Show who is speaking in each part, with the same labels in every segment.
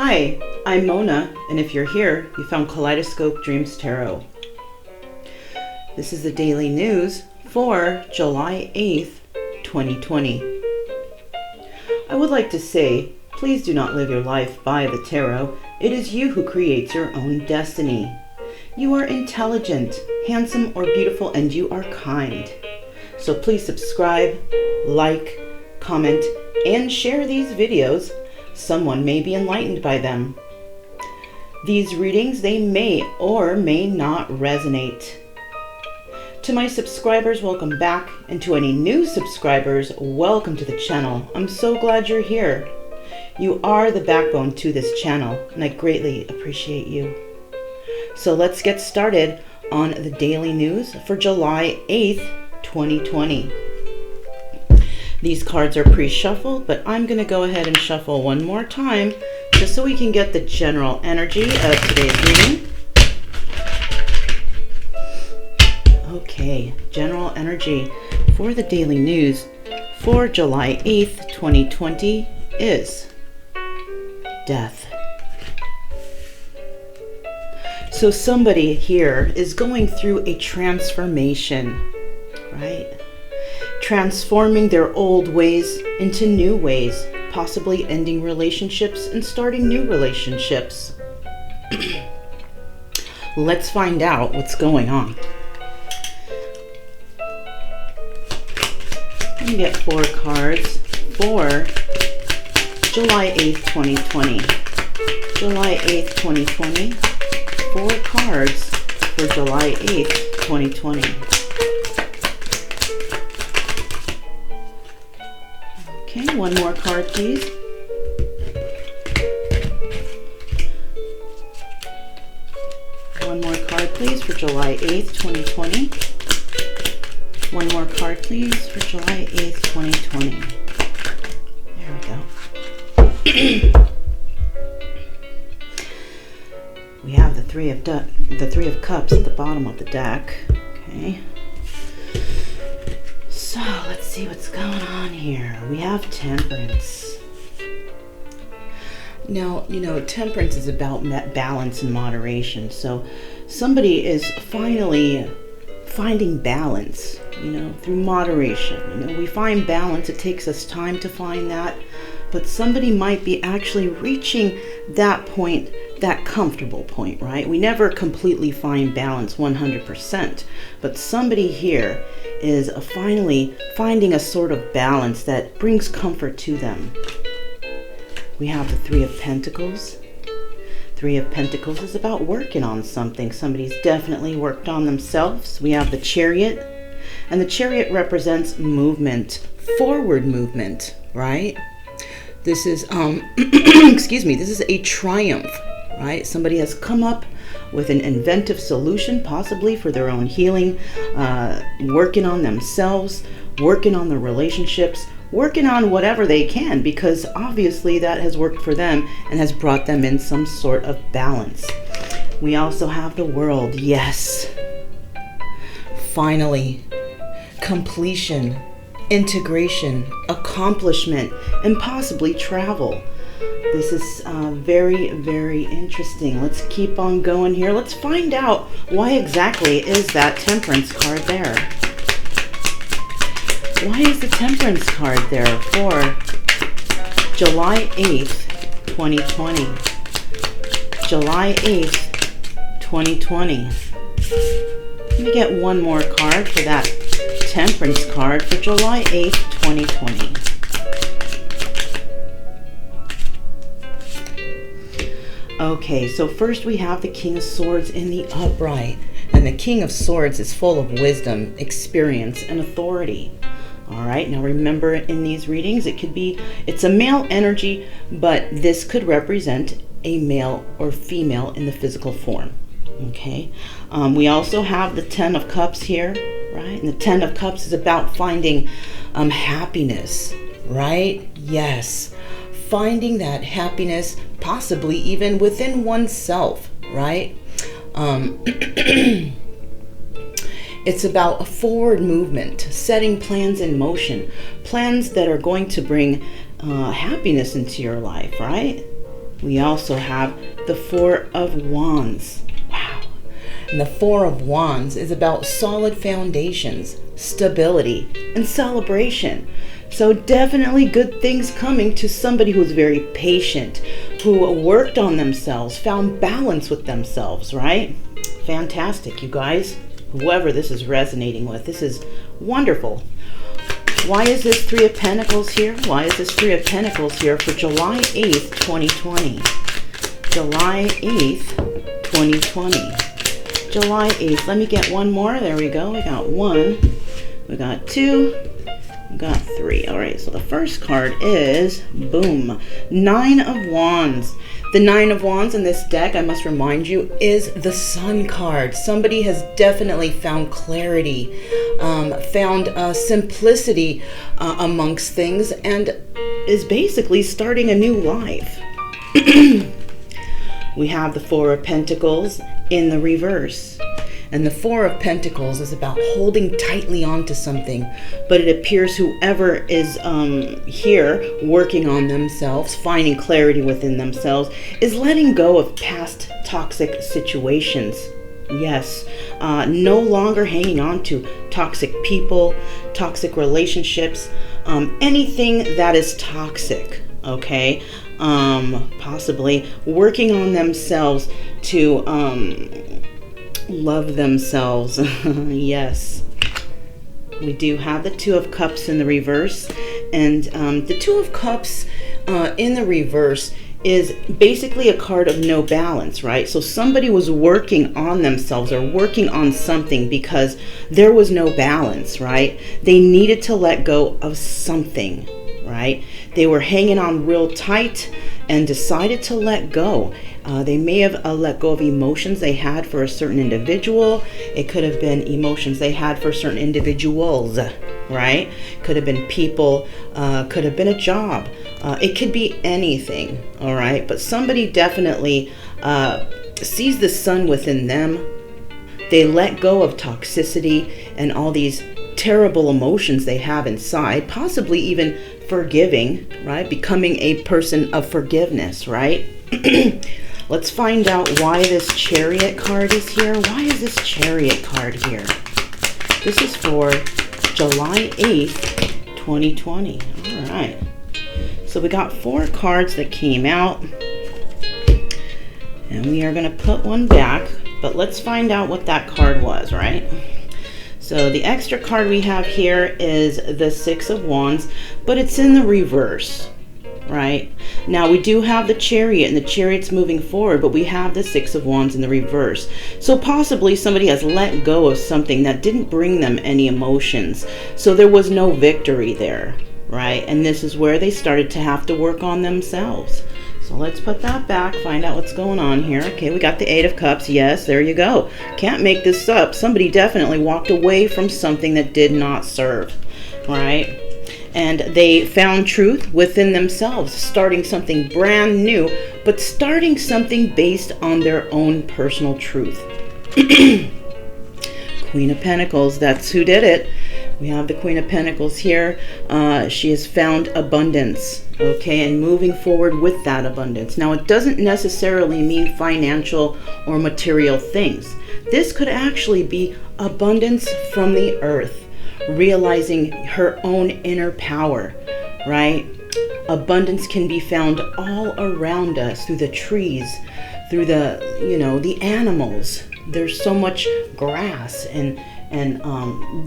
Speaker 1: Hi, I'm Mona, and if you're here, you found Kaleidoscope Dreams Tarot. This is the daily news for July 8th, 2020. I would like to say, please do not live your life by the tarot. It is you who creates your own destiny. You are intelligent, handsome, or beautiful, and you are kind. So please subscribe, like, comment, and share these videos. Someone may be enlightened by them. These readings, they may or may not resonate. To my subscribers, welcome back. And to any new subscribers, welcome to the channel. I'm so glad you're here. You are the backbone to this channel, and I greatly appreciate you. So let's get started on the daily news for July 8th, 2020. These cards are pre-shuffled, but I'm going to go ahead and shuffle one more time just so we can get the general energy of today's reading. Okay, general energy for the daily news for July 8th, 2020 is death. So somebody here is going through a transformation, right? Transforming their old ways into new ways, possibly ending relationships and starting new relationships. Let's find out what's going on. Let me get 4 cards for July 8th, 2020. July 8th, 2020. 4 cards for July 8th, 2020. Okay, one more card, please. One more card, please, for July 8th, 2020. One more card, please, for July 8th, 2020. There we go. We have the Three of Cups at the bottom of the deck. Okay. So let's see what's going on here. We have Temperance. Now, Temperance is about balance and moderation. So somebody is finally finding balance, through moderation. We find balance. It takes us time to find that. But somebody might be actually reaching that point, that comfortable point, right? We never completely find balance 100%, but somebody here is finally finding a sort of balance that brings comfort to them. We have the Three of Pentacles. Three of Pentacles is about working on something. Somebody's definitely worked on themselves. We have the Chariot, and the Chariot represents movement, forward movement, right? This is, excuse me, this is a triumph, right? Somebody has come up with an inventive solution, possibly for their own healing, working on themselves, working on their relationships, working on whatever they can, because obviously that has worked for them and has brought them in some sort of balance. We also have the World. Yes. Finally, completion, integration, accomplishment, and possibly travel. This is very, very interesting. Let's keep on going here. Let's find out why exactly is that Temperance card there. Why is the Temperance card there for July 8th, 2020? July 8th, 2020. Let me get one more card for that Temperance card for July 8th, 2020. Okay, so first we have the King of Swords in the upright. And the King of Swords is full of wisdom, experience, and authority. All right, now remember in these readings, it's a male energy, but this could represent a male or female in the physical form. Okay, we also have the Ten of Cups here, right? And the Ten of Cups is about finding happiness, right? Yes, finding that happiness, possibly even within oneself, right? It's about a forward movement, setting plans in motion, plans that are going to bring happiness into your life, right? we also have the Four of Wands. Wow. And the Four of Wands is about solid foundations, stability, and celebration. So definitely good things coming to somebody who's very patient, who worked on themselves, found balance with themselves, right? Fantastic, you guys. Whoever this is resonating with, this is wonderful. Why is this Three of Pentacles here? Why is this Three of Pentacles here for July 8th, 2020? July 8th, 2020. July 8th. Let me get one more. There we go. We got one. We got two. We got three. All right. So the first card is, boom, Nine of Wands. The Nine of Wands in this deck, I must remind you, is the Sun card. Somebody has definitely found clarity, found simplicity amongst things, and is basically starting a new life. We have the Four of Pentacles in the reverse. And the Four of Pentacles is about holding tightly onto something, but it appears whoever is here working on themselves, finding clarity within themselves, is letting go of past toxic situations. Yes, no longer hanging on to toxic people, toxic relationships, anything that is toxic, okay? Possibly working on themselves to love themselves. Yes, we do have the Two of Cups in the reverse, and the Two of Cups in the reverse is basically a card of no balance, right? So somebody was working on themselves or working on something because there was no balance, right? They needed to let go of something, right? They were hanging on real tight and decided to let go. They may have let go of emotions they had for a certain individual. It could have been emotions they had for certain individuals, right? Could have been people, could have been a job. It could be anything, all right? But somebody definitely sees the sun within them. They let go of toxicity and all these terrible emotions they have inside, possibly even forgiving, right? Becoming a person of forgiveness, right? Let's find out why this Chariot card is here. Why is this Chariot card here? This is for July 8th, 2020. All right. So we got 4 cards that came out. And we are going to put one back. But let's find out what that card was, right? So the extra card we have here is the Six of Wands, but it's in the reverse, right? Now we do have the Chariot, and the Chariot's moving forward, but we have the Six of Wands in the reverse. So possibly somebody has let go of something that didn't bring them any emotions. So there was no victory there, right? And this is where they started to have to work on themselves. So let's put that back, find out what's going on here. Okay, we got the Eight of Cups. Yes, there you go. Can't make this up. Somebody definitely walked away from something that did not serve, right? And they found truth within themselves, starting something brand new, but starting something based on their own personal truth. Queen of Pentacles, that's who did it. We have the Queen of Pentacles here. She has found abundance, okay, and moving forward with that abundance. Now, it doesn't necessarily mean financial or material things. This could actually be abundance from the earth, realizing her own inner power, right? Abundance can be found all around us, through the trees, through the, the animals. There's so much grass and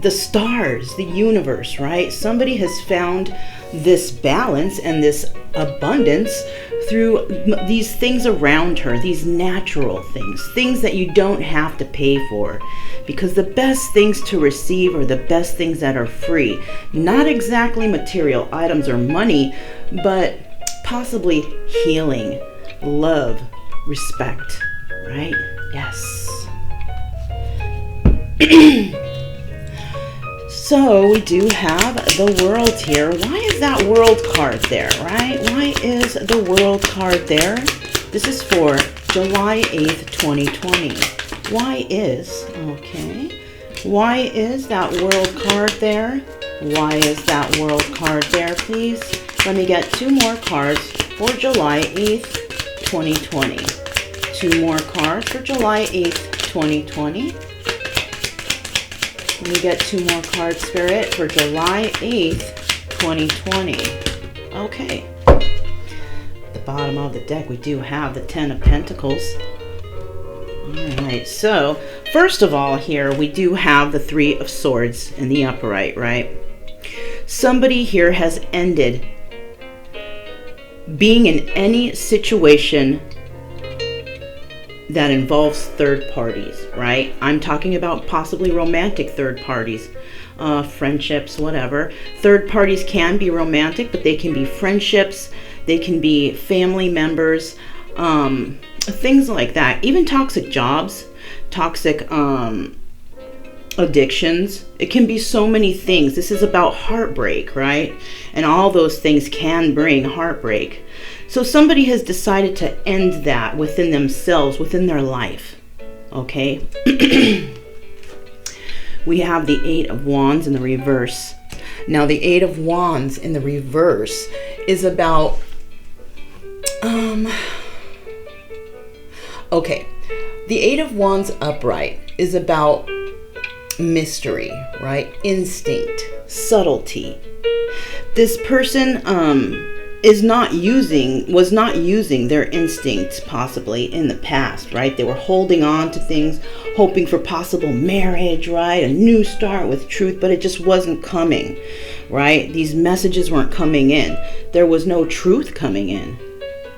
Speaker 1: the stars, the universe, right? Somebody has found this balance and this abundance through these things around her, these natural things that you don't have to pay for. Because the best things to receive are the best things that are free. Not exactly material items or money, but possibly healing, love, respect, right? Yes. So we do have the World here. Why is that World card there, right? Why is the World card there? This is for July 8th, 2020. Why is that World card there? Why is that World card there, please? Let me get 2 more cards for July 8th. 2020. 2 more cards for July 8th, 2020. Let me get 2 more cards, Spirit, for July 8th, 2020. Okay. At the bottom of the deck, we do have the 10 of Pentacles. Alright, so first of all here, we do have the 3 of Swords in the upright, right? Somebody here has ended being in any situation that involves third parties, right? I'm talking about possibly romantic third parties, friendships, whatever. Third parties can be romantic, but they can be friendships, they can be family members, things like that. Even toxic jobs, toxic addictions. It can be so many things. This is about heartbreak, right? And all those things can bring heartbreak. So somebody has decided to end that within themselves, within their life. Okay? We have the 8 of Wands in the reverse. Now the 8 of Wands in the reverse is about okay. The 8 of Wands upright is about mystery, right? Instinct, subtlety. This person was not using their instincts possibly in the past, right? They were holding on to things, hoping for possible marriage, right? A new start with truth, but it just wasn't coming, right? These messages weren't coming in. There was no truth coming in.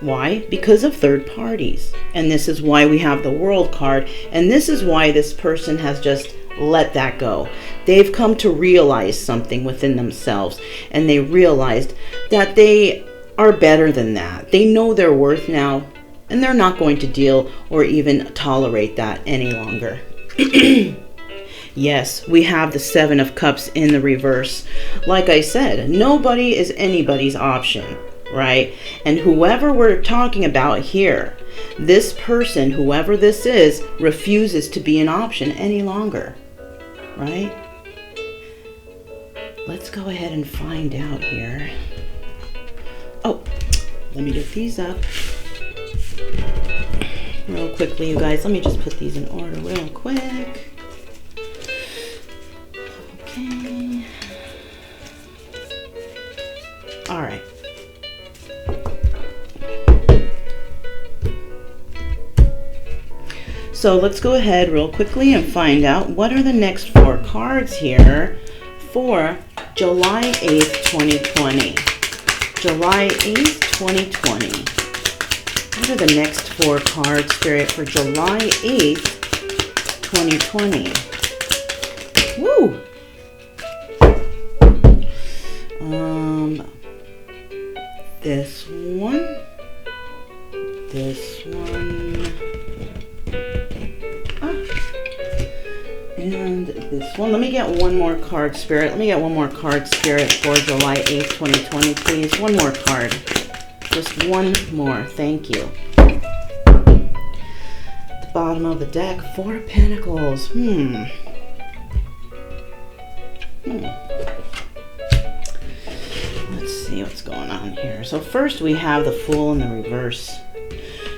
Speaker 1: Why? Because of third parties. And this is why we have the World card. And this is why this person has just let that go. They've come to realize something within themselves. And they realized that they are better than that. They know their worth now. And they're not going to deal or even tolerate that any longer. Yes, we have the 7 of Cups in the reverse. Like I said, nobody is anybody's option. Right? And whoever we're talking about here, this person, whoever this is, refuses to be an option any longer. Right? Let's go ahead and find out here. Oh, let me get these up real quickly, you guys. Let me just put these in order real quick. Okay. All right. So let's go ahead real quickly and find out what are the next 4 cards here for July 8th, 2020. July 8th, 2020. What are the next 4 cards, Spirit, for July 8th, 2020? Woo! This one. This one. And this one. Let me get one more card, Spirit. Let me get one more card, Spirit, for July 8th, 2020, please. One more card. Just one more. Thank you. At the bottom of the deck, 4 of Pentacles. Let's see what's going on here. So first we have the Fool in the reverse.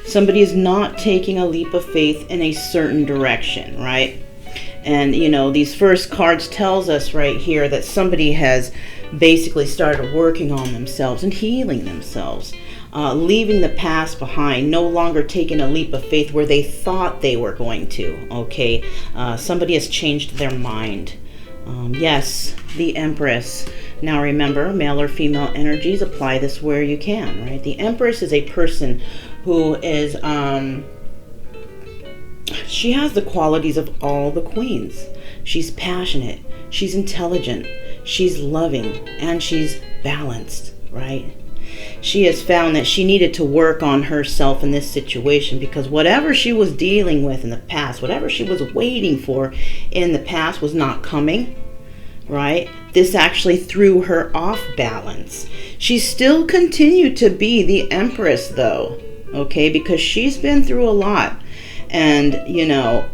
Speaker 1: Somebody is not taking a leap of faith in a certain direction, right? And, you know, these first cards tells us right here that somebody has basically started working on themselves and healing themselves, leaving the past behind, no longer taking a leap of faith where they thought they were going to, okay? Somebody has changed their mind. Yes, the Empress. Now remember, male or female energies, apply this where you can, right? The Empress is a person who is... she has the qualities of all the queens. She's passionate, she's intelligent, she's loving, and she's balanced, right? She has found that she needed to work on herself in this situation because whatever she was dealing with in the past, whatever she was waiting for in the past was not coming, right? This actually threw her off balance. She still continued to be the Empress though, okay, because she's been through a lot. And, you know,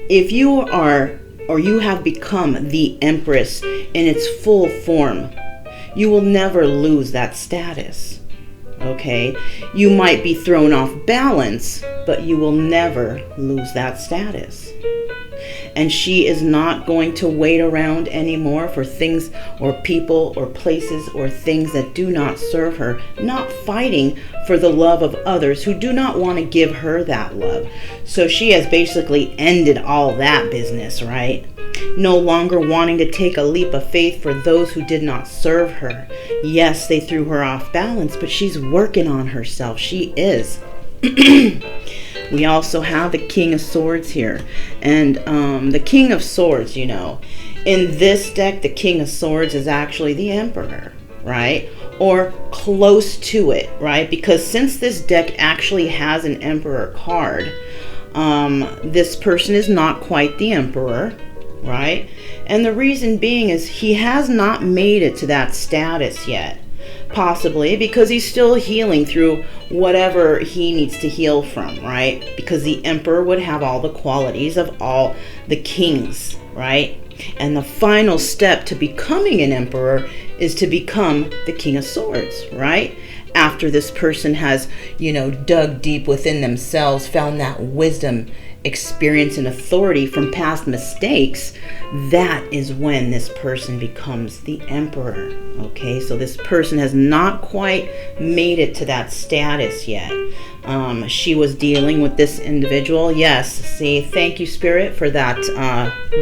Speaker 1: if you are, or you have become the Empress in its full form, you will never lose that status, okay? You might be thrown off balance, but you will never lose that status. And she is not going to wait around anymore for things or people or places or things that do not serve her, not fighting for the love of others who do not want to give her that love. So she has basically ended all that business, right? No longer wanting to take a leap of faith for those who did not serve her. Yes, they threw her off balance, but she's working on herself. She is. We also have the King of Swords here. And the King of Swords, you know, in this deck, the King of Swords is actually the Emperor, right? Or close to it, right? Because since this deck actually has an Emperor card, this person is not quite the Emperor, right? And the reason being is he has not made it to that status yet. Possibly because he's still healing through whatever he needs to heal from, right? Because the Emperor would have all the qualities of all the kings, right? And the final step to becoming an Emperor is to become the King of Swords, right? After this person has, you know, dug deep within themselves, found that wisdom, experience, and authority from past mistakes, that is when this person becomes the Emperor. Okay, so this person has not quite made it to that status yet. She was dealing with this individual. Yes, see, thank you, Spirit, for that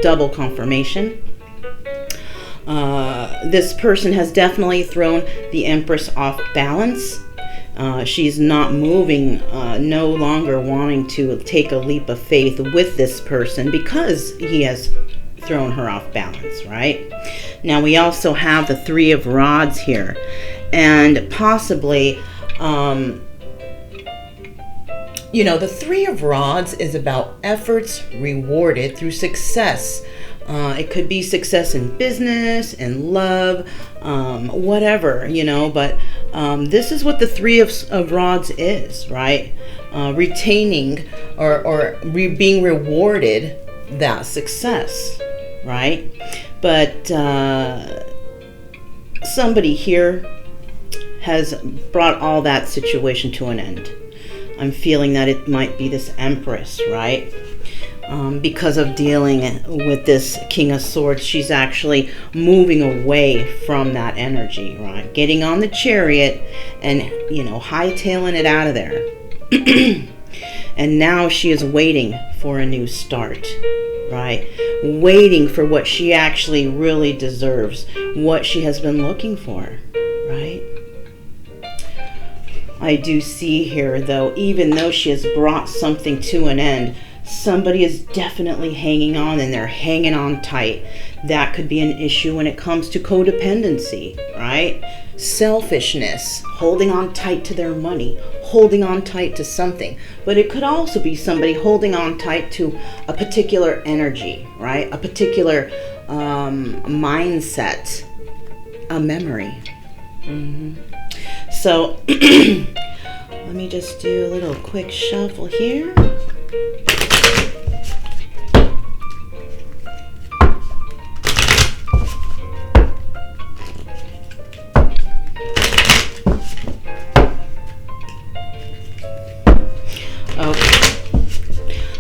Speaker 1: double confirmation. This person has definitely thrown the Empress off balance. She's not moving, no longer wanting to take a leap of faith with this person because he has thrown her off balance, right? Now we also have the Three of Rods here, and possibly, you know, the Three of Rods is about efforts rewarded through success. It could be success in business, in love, whatever, you know, but this is what the Three of Rods is, right? Retaining or being rewarded that success, right? But somebody here has brought all that situation to an end. I'm feeling that it might be this Empress, right? Because of dealing with this King of Swords, she's actually moving away from that energy, right? Getting on the chariot and, you know, hightailing it out of there. And now she is waiting for a new start, right? Waiting for what she actually really deserves, what she has been looking for, right? I do see here, though, even though she has brought something to an end, somebody is definitely hanging on, and they're hanging on tight. That could be an issue when it comes to codependency, right? Selfishness, holding on tight to their money, holding on tight to something. But it could also be somebody holding on tight to a particular energy, right? A particular mindset, a memory. So let me just do a little quick shuffle here.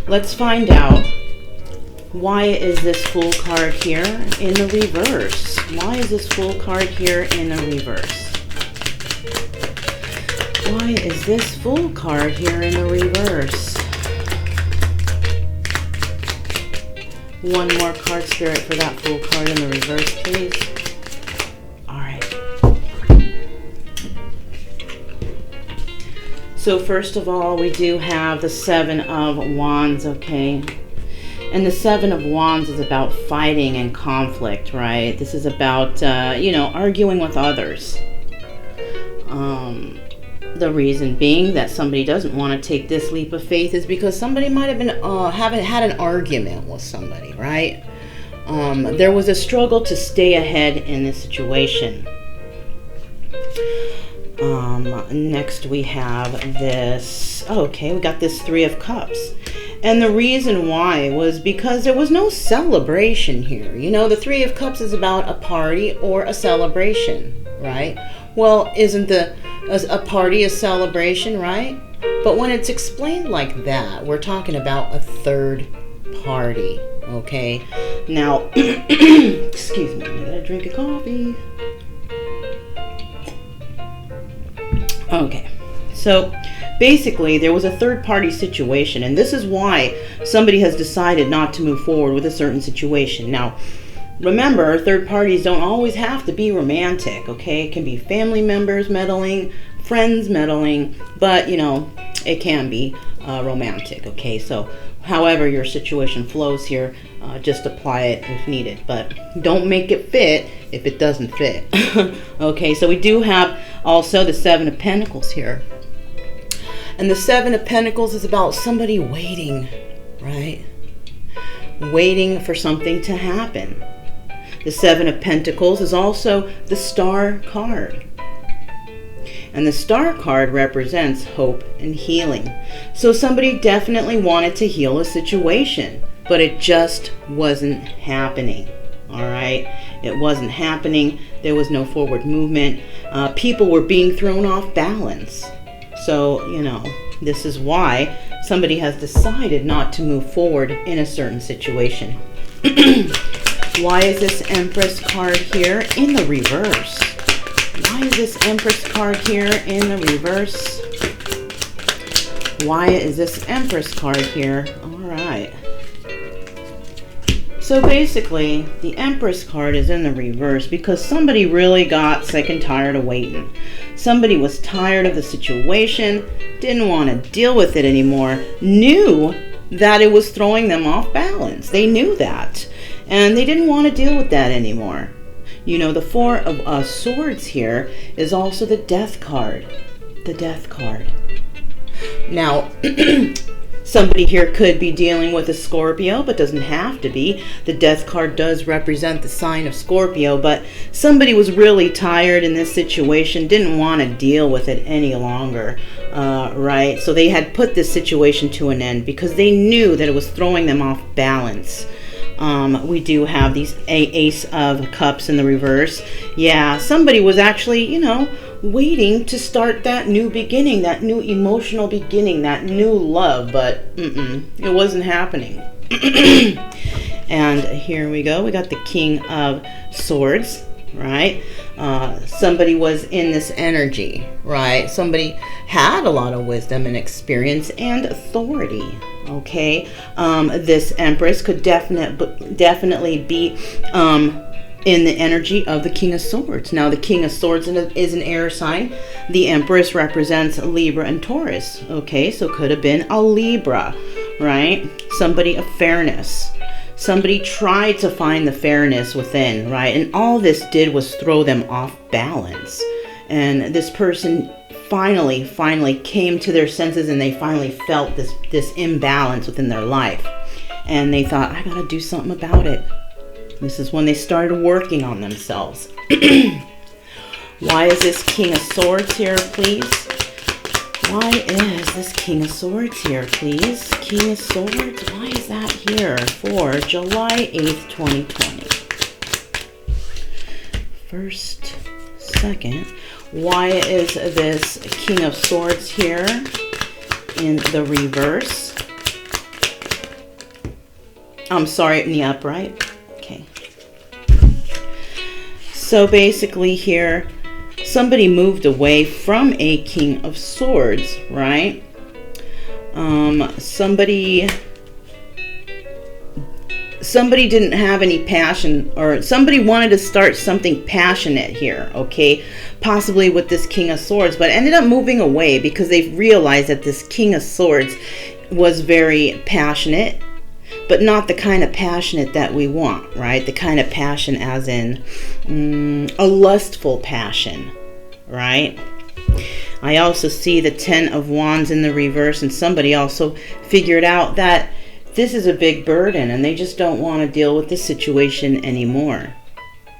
Speaker 1: Let's find out, why is this Fool card here in the reverse? Why is this Fool card here in the reverse? Why is this Fool card here in the reverse? One more card, Spirit, for that Fool card in the reverse, please. All right. So first of all, we do have the Seven of Wands, okay? And the Seven of Wands is about fighting and conflict, right? This is about, you know, arguing with others. The reason being that somebody doesn't want to take this leap of faith is because somebody might have been, haven't had an argument with somebody, right? There was a struggle to stay ahead in this situation. Next we have this, okay, we got this Three of Cups. And the reason why was because there was no celebration here. You know, the Three of Cups is about a party or a celebration, right? Well, isn't the a party, a celebration, right? But when it's explained like that, we're talking about a third party, okay? Now, excuse me, I gotta drink a coffee. Okay, so basically there was a third party situation, and this is why somebody has decided not to move forward with a certain situation. Now, remember, third parties don't always have to be romantic, okay? It can be family members meddling, friends meddling, but, you know, it can be romantic, okay? So, however your situation flows here, just apply it if needed. But don't make it fit if it doesn't fit. Okay, so we do have also the Seven of Pentacles here. And the Seven of Pentacles is about somebody waiting, right? Waiting for something to happen. The Seven of Pentacles is also the Star card. And the Star card represents hope and healing. So somebody definitely wanted to heal a situation, but it just wasn't happening. All right? It wasn't happening. There was no forward movement. People were being thrown off balance. So, you know, this is why somebody has decided not to move forward in a certain situation. Why is this Empress card here in the reverse? Why is this Empress card here in the reverse? Why is this Empress card here? All right. So basically, the Empress card is in the reverse because somebody really got sick and tired of waiting. Somebody was tired of the situation, didn't want to deal with it anymore, knew that it was throwing them off balance. They knew that. And they didn't want to deal with that anymore. You know, the Four of Swords here is also the Death card. The Death card. Now, somebody here could be dealing with a Scorpio, but doesn't have to be. The Death card does represent the sign of Scorpio, but somebody was really tired in this situation, didn't want to deal with it any longer, right? So they had put this situation to an end because they knew that it was throwing them off balance. We do have these Ace of Cups in the reverse. Yeah, somebody was actually, you know, waiting to start that new beginning, that new emotional beginning, that new love, but it wasn't happening. And here we go. We got the King of Swords, right? Somebody was in this energy, right? Somebody had a lot of wisdom and experience and authority. Okay, this Empress could definitely be in the energy of the King of Swords. Now, the King of Swords is an air sign. The Empress represents Libra and Taurus. Okay, so could have been a Libra, right? Somebody of fairness. Somebody tried to find the fairness within, right? And all this did was throw them off balance. And this person finally came to their senses, and they finally felt this imbalance within their life. And they thought, I gotta do something about it. This is when they started working on themselves. Why is this King of Swords here, please? Why is this King of Swords here, please? King of Swords, why is that here for July 8th, 2020? First, second. Why is this King of Swords here in the reverse? I'm sorry, in the upright. Okay. So basically here, somebody moved away from a King of Swords, right? Somebody didn't have any passion, or somebody wanted to start something passionate here, okay? Possibly with this King of Swords, but ended up moving away because they realized that this King of Swords was very passionate, but not the kind of passionate that we want, right? The kind of passion as in a lustful passion, right? I also see the Ten of Wands in the reverse, and somebody also figured out that this is a big burden and they just don't want to deal with this situation anymore,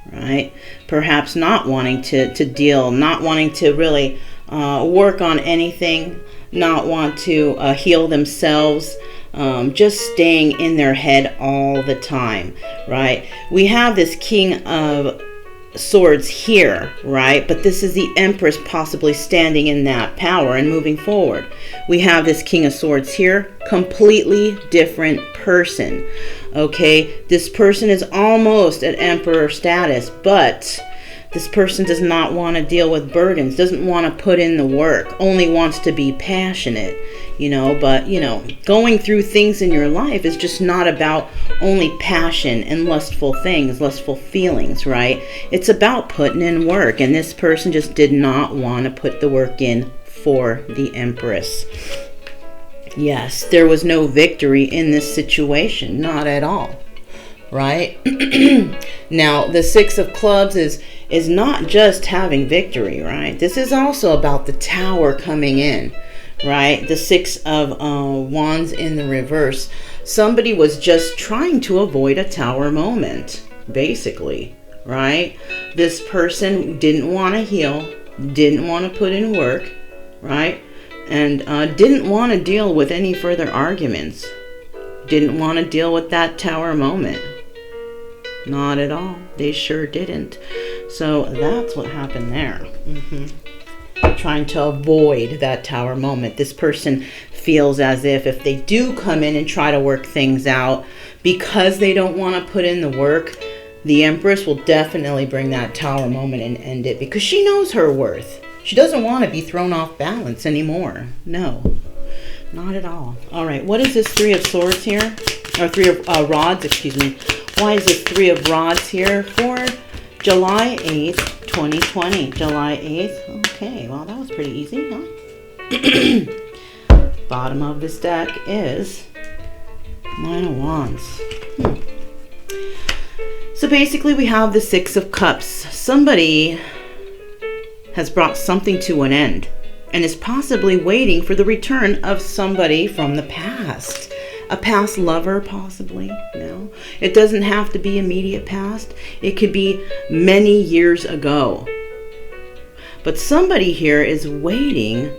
Speaker 1: right? Perhaps not wanting to deal, not wanting to really work on anything, not want to heal themselves, just staying in their head all the time, right? We have this King of Swords here, right? But this is the Empress possibly standing in that power and moving forward. We have this King of Swords here, completely different person. Okay, this person is almost at Emperor status, but this person does not want to deal with burdens, doesn't want to put in the work, only wants to be passionate, but going through things in your life is just not about only passion and lustful things, lustful feelings, right? It's about putting in work, and this person just did not want to put the work in for the Empress. Yes, there was no victory in this situation, not at all, right? Now, the Six of Clubs is not just having victory, right? This is also about the Tower coming in, right? The Six of Wands in the reverse. Somebody was just trying to avoid a Tower moment, basically, right? This person didn't want to heal, didn't want to put in work, right? And didn't want to deal with any further arguments. Didn't want to deal with that Tower moment. Not at all. They sure didn't. So that's what happened there. Trying to avoid that Tower moment. This person feels as if they do come in and try to work things out, because they don't want to put in the work, the Empress will definitely bring that Tower moment and end it, because she knows her worth. She doesn't want to be thrown off balance anymore. No, not at all. All right, what is this Three of Swords here? Or Three of Rods, excuse me. Why is this Three of Rods here for July 8th, 2020? July 8th. Okay, well, that was pretty easy, huh? Bottom of this deck is Nine of Wands. So basically we have the Six of Cups. Somebody has brought something to an end and is possibly waiting for the return of somebody from the past. A past lover, possibly. No, it doesn't have to be immediate past. It could be many years ago. But somebody here is waiting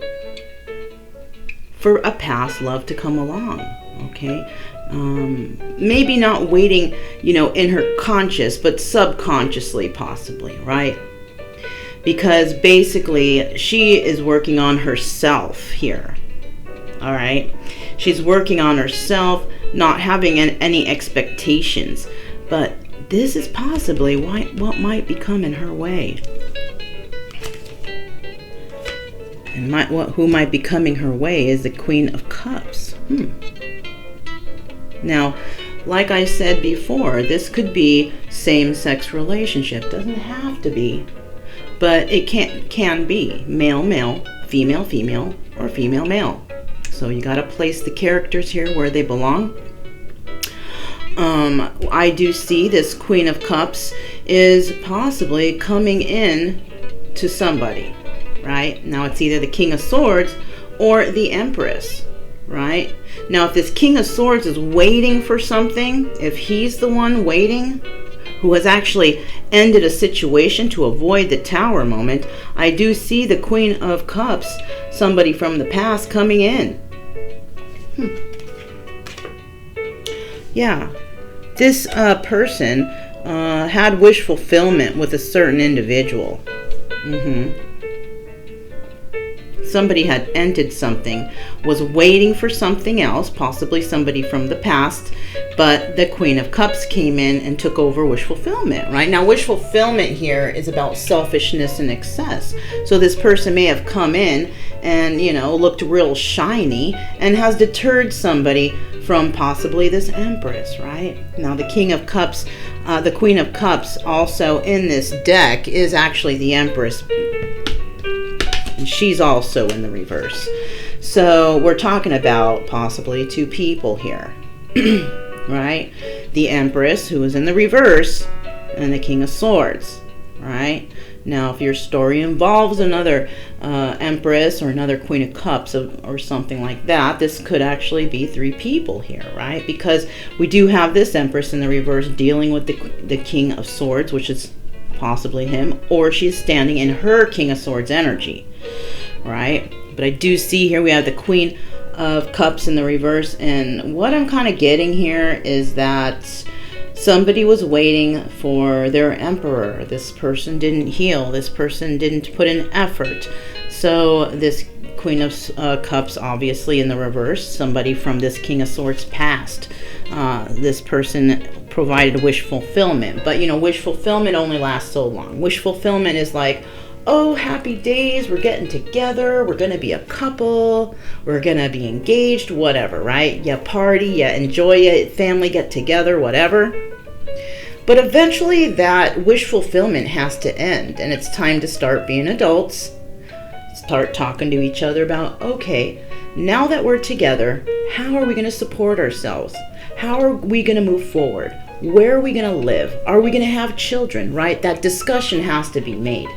Speaker 1: for a past love to come along. Okay, maybe not waiting, in her conscious, but subconsciously, possibly, right? Because basically she is working on herself here. All right, she's working on herself, not having any expectations, but this is possibly what might be coming her way. And who might be coming her way is the Queen of Cups. Now, like I said before, this could be same-sex relationship. Doesn't have to be, but it can be male-male, female-female, or female-male. So you got to place the characters here where they belong. I do see this Queen of Cups is possibly coming in to somebody, right? Now it's either the King of Swords or the Empress, right? Now if this King of Swords is waiting for something, if he's the one waiting, who has actually ended a situation to avoid the Tower moment, I do see the Queen of Cups, somebody from the past, coming in. Yeah, this person had wish fulfillment with a certain individual. Somebody had ended something, was waiting for something else, possibly somebody from the past, but the Queen of Cups came in and took over wish fulfillment, right? Now, wish fulfillment here is about selfishness and excess. So this person may have come in and, looked real shiny and has deterred somebody from possibly this Empress, right? Now, the King of Cups, the Queen of Cups also in this deck is actually the Empress. And she's also in the reverse. So we're talking about possibly two people here, right? The Empress, who is in the reverse, and the King of Swords, right? Now, if your story involves another Empress or another Queen of Cups or something like that, this could actually be three people here, right? Because we do have this Empress in the reverse dealing with the King of Swords, which is possibly him, or she's standing in her King of Swords energy, right? But I do see here we have the Queen of Cups in the reverse, and what I'm kind of getting here is that Somebody was waiting for their emperor. This person didn't heal. This person didn't put in effort. So this Queen of Cups, obviously in the reverse, somebody from this King of Swords past. This person provided wish fulfillment. But, you know, wish fulfillment only lasts so long. Wish fulfillment is like, oh, happy days, we're getting together, we're going to be a couple, we're going to be engaged, whatever, right? You party, you enjoy it, family get together, whatever. But eventually that wish fulfillment has to end, and it's time to start being adults, start talking to each other about, okay, now that we're together, how are we going to support ourselves? How are we going to move forward? Where are we going to live? Are we going to have children, right? That discussion has to be made.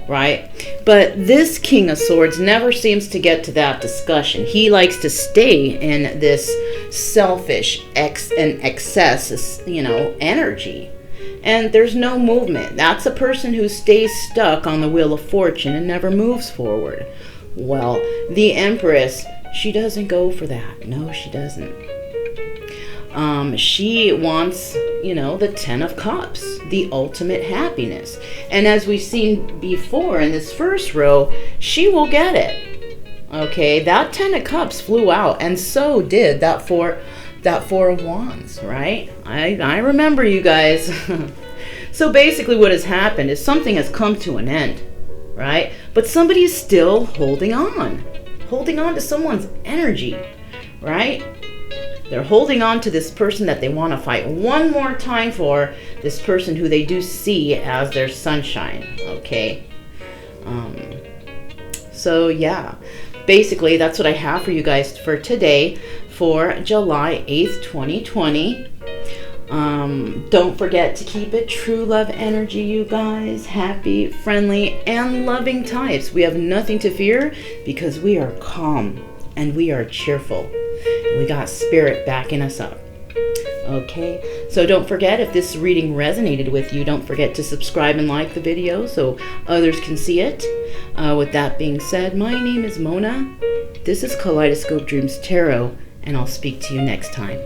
Speaker 1: Right? But this King of Swords never seems to get to that discussion. He likes to stay in this selfish excess, you know, energy. And there's no movement. That's a person who stays stuck on the wheel of fortune and never moves forward. Well, the Empress, she doesn't go for that. No, she doesn't. She wants, you know, the 10 of Cups, the ultimate happiness. And as we've seen before in this first row, she will get it. Okay, that 10 of Cups flew out, and so did that four of Wands, right? I remember, you guys. So basically what has happened is something has come to an end, right? But somebody is still holding on to someone's energy, right? They're holding on to this person that they want to fight one more time for, this person who they do see as their sunshine, okay? So yeah, basically that's what I have for you guys for today, for July 8th, 2020. Don't forget to keep it true love energy, you guys. Happy, friendly, and loving types. We have nothing to fear because we are calm and we are cheerful. We got spirit backing us up. Okay, so don't forget, if this reading resonated with you, don't forget to subscribe and like the video so others can see it. With that being said, my name is Mona. This is Kaleidoscope Dreams Tarot, and I'll speak to you next time.